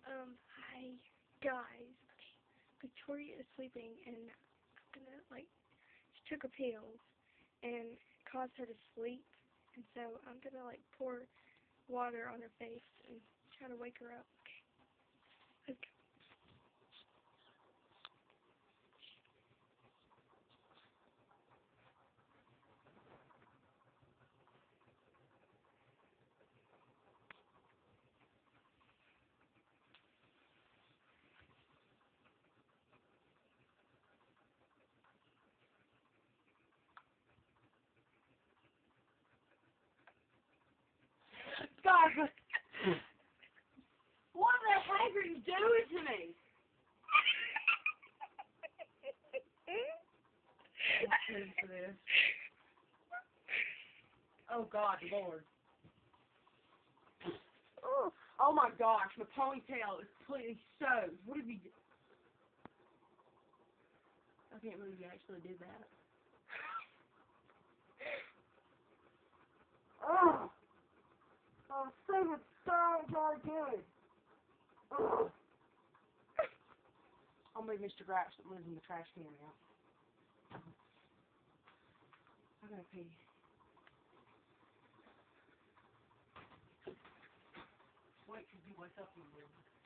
Hi, guys. Victoria is sleeping, and I'm gonna, she took a pill, and it caused her to sleep, and so I'm gonna, pour water on her face and try to wake her up. Okay, let's go. God, what the heck are you doing to me? For this. Oh God, Lord. Oh my gosh, my ponytail is completely soaked. What have you done? I can't believe you actually did that. Oh, I'm so sorry, good. Oh. I'll move Mr. Graps that lives in the trash can now. I gotta pee. Wait till you wake up in the morning.